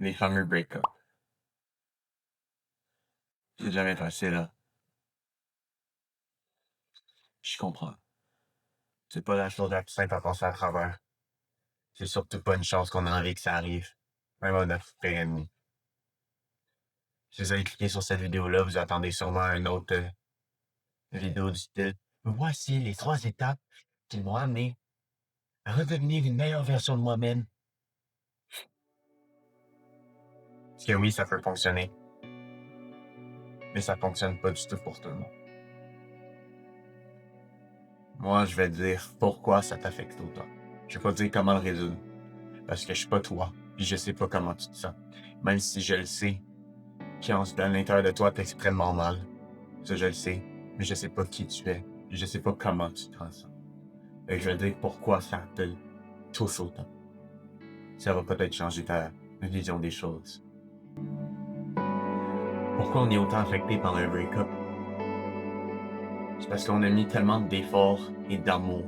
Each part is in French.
Les fameux break-up. C'est jamais facile, là. Je comprends. C'est pas la chose la plus simple à passer à travers. C'est surtout pas une chance qu'on a envie que ça arrive. Même à notre pire ennemi. Si vous avez cliqué sur cette vidéo-là, vous attendez sûrement une autre vidéo du style. Voici les 3 étapes qui m'ont amené à redevenir une meilleure version de moi-même. Parce que oui, ça peut fonctionner. Mais ça fonctionne pas du tout pour tout le monde. Moi, je vais te dire pourquoi ça t'affecte autant. Je vais pas te dire comment le résoudre. Parce que je suis pas toi. Puis je sais pas comment tu te sens. Même si je le sais, à l'intérieur de toi, t'es extrêmement mal. Ça, je le sais. Mais je sais pas qui tu es. Je sais pas comment tu te ressens. Et je vais te dire pourquoi ça te touche autant. Ça va peut-être changer ta vision des choses. Pourquoi on est autant affecté par un break-up? C'est parce qu'on a mis tellement d'efforts et d'amour.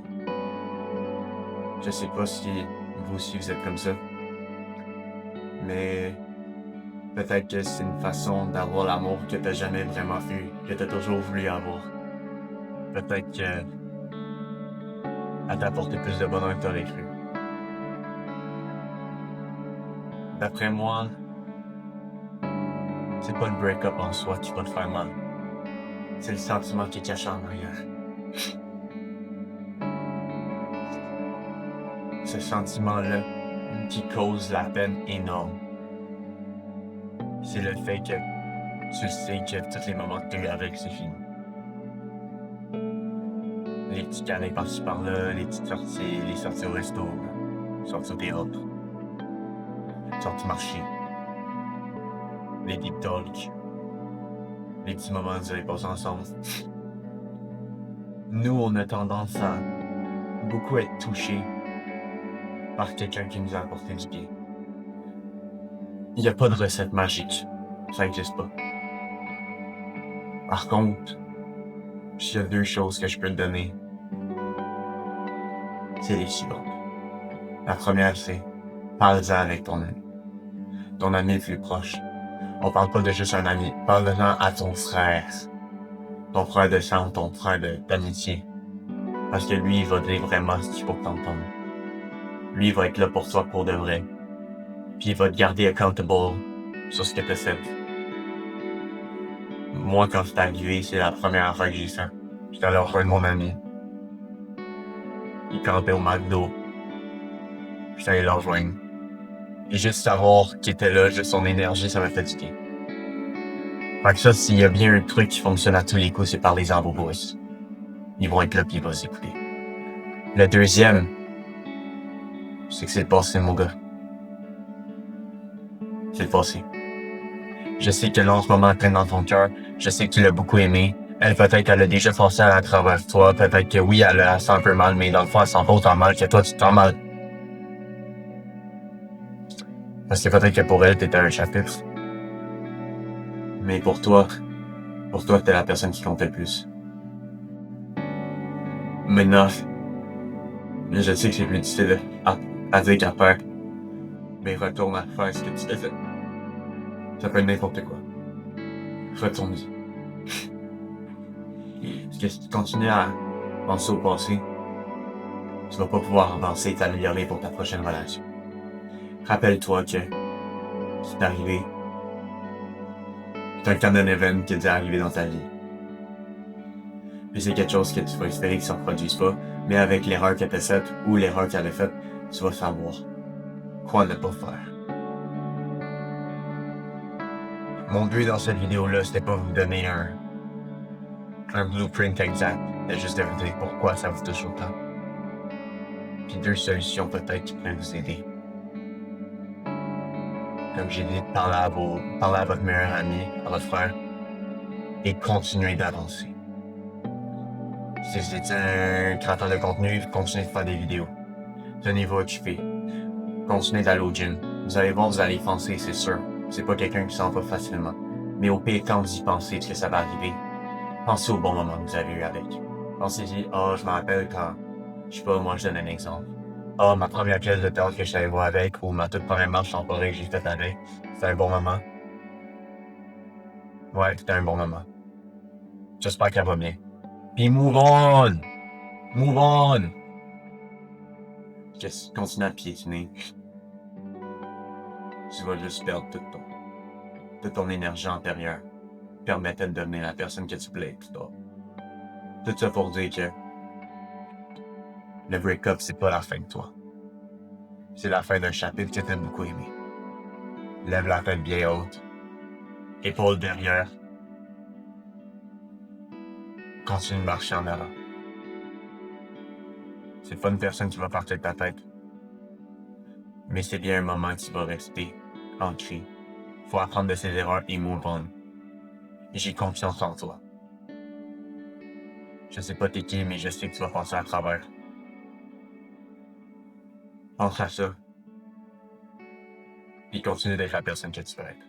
Je sais pas si vous aussi vous êtes comme ça. Mais peut-être que c'est une façon d'avoir l'amour que t'as jamais vraiment eu, que t'as toujours voulu avoir. Peut-être que elle t'a apporté plus de bonheur que t'aurais cru. D'après moi, c'est pas le break-up en soi qui va te faire mal. C'est le sentiment qui est caché en arrière. Ce sentiment-là qui cause la peine énorme. C'est le fait que tu sais que tous les moments que tu as eu avec, c'est fini. Les petits câlins par-ci par-là, les petites sorties, les sorties au resto, sorties au théâtre, sorties marcher, les deep talks, les petits moments que vous avez passés ensemble. Nous, on a tendance à beaucoup être touchés par quelqu'un qui nous a apporté du bien. Il n'y a pas de recette magique. Ça n'existe pas. Par contre, s'il y a 2 choses que je peux te donner, c'est les suivantes. La première, c'est parle-en avec ton ami. Ton ami le plus proche. On parle pas de juste un ami. Parle-en à ton frère. Ton frère de sang, ton frère d'amitié. Parce que lui, il va dire vraiment ce qu'il faut que t'entendes. Lui, il va être là pour toi pour de vrai. Puis il va te garder accountable sur ce que t'as fait. Moi, quand c'est arrivé, c'est la première fois que j'ai fait. J'étais allé rejoindre mon ami. Il campait au McDo. J'étais allé le rejoindre. Et juste savoir qu'il était là, juste son énergie, ça m'a fait du bien. Fait que ça, s'il y a bien un truc qui fonctionne à tous les coups, c'est parler en vos boys. Ils vont être là pis ils vont s'écouter. Le deuxième, c'est que c'est le passé, mon gars. C'est le passé. Je sais que là, en ce moment, elle traîne dans ton cœur. Je sais que tu l'as beaucoup aimé. Elle, peut-être qu'elle a déjà passé à travers toi. Peut-être que oui, elle sent un peu mal, mais dans le fond, elle sent pas autant mal que toi, tu te sens mal. Parce que peut-être que pour elle, t'étais un chapitre. Mais pour toi, t'es la personne qui comptait le plus. Maintenant, je sais que c'est plus difficile à dire qu'à faire. Mais retourne à faire ce que tu faisais. Ça peut être n'importe quoi. Retourne-y. Parce que si tu continues à penser au passé, tu vas pas pouvoir avancer et t'améliorer pour ta prochaine relation. Rappelle-toi que c'est arrivé. C'est un canon event qui est déjà arrivé dans ta vie. Puis c'est quelque chose que tu vas espérer que ça ne reproduise pas, mais avec l'erreur que tu as faite ou l'erreur qu'elle a faite, tu vas savoir quoi ne pas faire. Mon but dans cette vidéo-là, c'était pas vous donner un blueprint exact, c'était juste de vous dire pourquoi ça vous touche autant. Puis 2 solutions peut-être qui pourraient vous aider. Comme j'ai dit, parlez à votre meilleur ami, à votre frère, et continuez d'avancer. Si vous êtes un créateur de contenu, continuez de faire des vidéos. Tenez-vous occupé. Continuez d'aller au gym. Vous allez voir, vous allez y penser, c'est sûr. C'est pas quelqu'un qui s'en va facilement. Mais au pire, quand vous y pensez que ça va arriver, pensez au bon moment que vous avez eu avec. Pensez-y, je me rappelle quand, je sais pas, moi je donne un exemple. Oh, ma première pièce de théâtre que je suis allé voir avec, ou ma toute première marche en forêt que j'ai faite avec. C'était un bon moment. Ouais, c'était un bon moment. J'espère qu'elle va bien. Puis move on! Move on! Just continue à piétiner. Tu vas juste perdre toute ton énergie antérieure. Permettait de devenir la personne que tu voulais être plus tard. Tout ça pour dire que le break-up, c'est pas la fin de toi. C'est la fin d'un chapitre que t'as beaucoup aimé. Lève la tête bien haute. Épaules derrière. Continue de marcher en avant. C'est pas une personne qui va partir de ta tête. Mais c'est bien un moment qui va rester ancré. Faut apprendre de ses erreurs et move on. J'ai confiance en toi. Je sais pas t'es qui, mais je sais que tu vas passer à travers. Pense à ça. Puis continue d'être la personne que tu veux être.